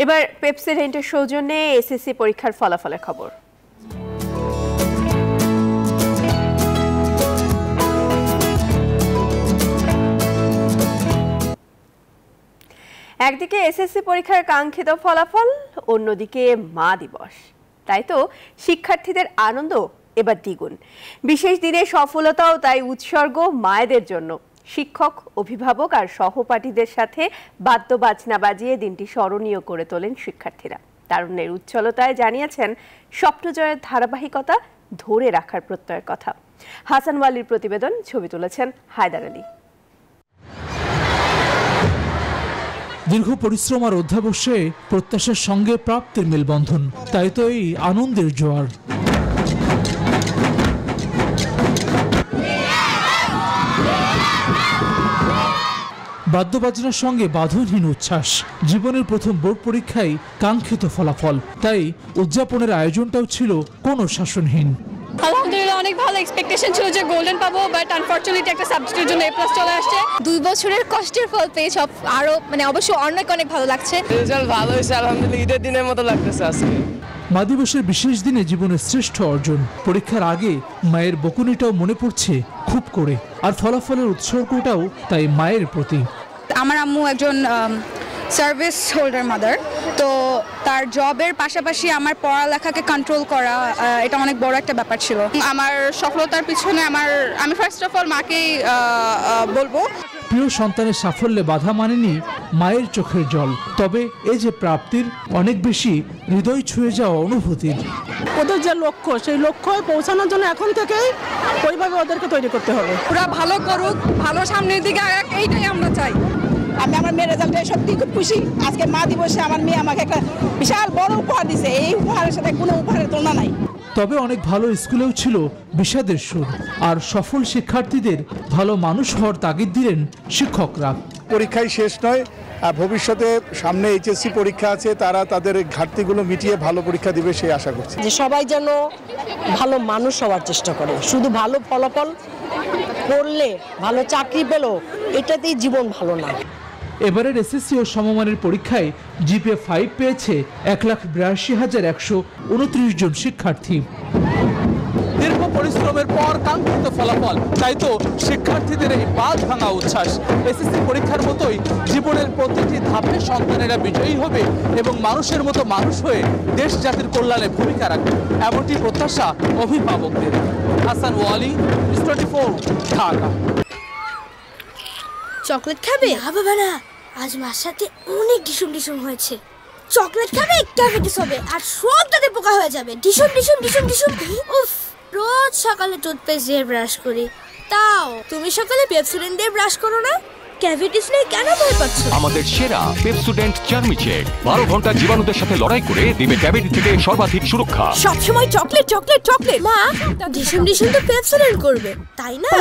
এবার পেপসিডেন্টের সৌজন্যে এসএসসি পরীক্ষার ফলাফলের খবর। একদিকে এসএসসি পরীক্ষার কাঙ্ক্ষিত ফলাফল, অন্যদিকে মা দিবস। তাই তো শিক্ষার্থীদের আনন্দ এবার দ্বিগুণ। বিশেষ দিনে সফলতাও তাই উৎসর্গ মায়েদের জন্য। শিক্ষক, অভিভাবক আর সহপাঠীদের সাথে বাদ্য বাজনা বাজিয়ে দিনটি স্মরণীয় করে তোলেন শিক্ষার্থীরা। তারুণ্যের উচ্ছলতায় জানিয়েছেন স্বপ্নজয়ের ধারাবাহিকতা ধরে রাখার প্রত্যয়ের কথা। হাসান ওয়ালির প্রতিবেদন, ছবি তুলেছেন হায়দার আলী। দীর্ঘ পরিশ্রম আর অধ্যাবসায়ে প্রত্যাশার সঙ্গে প্রাপ্তির মেলবন্ধন, তাই তো এই আনন্দের জোয়ার। বাদ্যবাজনার সঙ্গে বাঁধনহীন উচ্ছ্বাস। জীবনের প্রথম বোর্ড পরীক্ষায় কাঙ্ক্ষিত ফলাফল, তাই উদযাপনের আয়োজনটাও ছিল কোনো শাসনহীন। আলহামদুলিল্লাহ, অনেক ভালো এক্সপেকটেশন ছিল যে গোল্ডেন পাবো, বাট আনফরচুনেটলি একটা সাবজেক্টের জন্য A+ চলে আসছে। 2 বছরের কষ্টের ফল পেয়ে সব আরো অবশ্য অনেক ভালো লাগছে। রেজাল্ট ভালো হয়েছে আলহামদুলিল্লাহ, ঈদের দিনের মতো লাগতেছে আজকে। মা দিবসের বিশেষ দিনে জীবনের শ্রেষ্ঠ অর্জন। পরীক্ষার আগে মায়ের বকুনিটাও মনে পড়ছে খুব করে, আর ফলাফলের উৎসর্গটাও তাই মায়ের প্রতি। আমার আম্মু একজন সার্ভিস হোল্ডার মাদার, তো তার জবের পাশাপাশি আমার পড়ালেখাকে কন্ট্রোল করা এটা অনেক বড় একটা ব্যাপার ছিল। আমার সফলতার পিছনে আমি ফার্স্ট অফ অল মাকেই বলবো। প্রিয় সন্তানের সাফল্যে বাধা মানেনি মায়ের চোখের জল, তবে এই যে প্রাপ্তির অনেক বেশি হৃদয় ছুঁয়ে যাওয়া অনুভূতির। ওদের যে লক্ষ্য, সেই লক্ষ্যে পৌঁছানোর জন্য এখন থেকেই ওইভাবে ওদেরকে তৈরি করতে হবে। ওরা ভালো করুক, ভালো সামনের দিকে আগাক, এইটাই আমরা চাই। আমি আমার মেয়ের রেজাল্টে সত্যি খুব খুশি। আজকে মা দিবসে আমার মেয়ে আমাকে একটা বিশাল বড় উপহার দিয়েছে। এই উপহারের সাথে কোনো উপহারের তুলনা নাই। তবে অনেক ভালো স্কুলেও ছিল বিষাদের সুর, আর সফল শিক্ষার্থীদের ভালো মানুষ হওয়ার তাগিদ দিলেন শিক্ষকরা। পরীক্ষাই শেষ নয়, ভবিষ্যতে সামনে এইচএসসি পরীক্ষা আছে, তারা তাদের ঘাটতিগুলো মিটিয়ে ভালো পরীক্ষা দিবে সেই আশা করছি। যে সবাই যেন ভালো মানুষ হওয়ার চেষ্টা করে, শুধু ভালো ফলাফল করলে, ভালো চাকরি পেলো এটাতেই জীবন ভালো না। এবারের এসএসসি ও সমমানের পরীক্ষায় জিপিএ 5 পেয়েছে 1,82,129 জন শিক্ষার্থী। দীর্ঘ পরিশ্রমের পর কাঙ্ক্ষিত ফলাফল, তাই তো শিক্ষার্থীদের এই বাঁধ ভাঙা উচ্ছ্বাস। এসএসসি পরীক্ষার মতোই জীবনের প্রতিটি ধাপে সন্তানেরা বিজয়ী হবে এবং মানুষের মতো মানুষ হয়ে দেশ জাতির কল্যাণে ভূমিকা রাখবে, এমনটি প্রত্যাশা অভিভাবকদের। হাসান ওয়ালি, 24, ঢাকা। চকলেট খাবে? বাবা না, আজ মার সাথে অনেক ডিসুম হয়েছে। চকলেট খাবে, ডায়াবেটিস হবে আর সব দাঁতে পোকা হয়ে যাবে। ডিসুম। উফ, রোজ সকালে টুথপেস্ট দিয়ে ব্রাশ করি, তাও তুমি সকালে পেপসোডেন্ট দিয়ে ব্রাশ করো না? ক্যাভিটিস নেই কেন ভয় পাচ্ছ? আমাদের সেরা পেপসোডেন্ট চার্মিচেক 12 ঘন্টা জীবাণুদের সাথে লড়াই করে দিবে ক্যাভিটি থেকে সর্বাধিক সুরক্ষা। সবসময় চকলেট মা, ডিসুম তো পেপসোডেন্ট করবে, তাই না?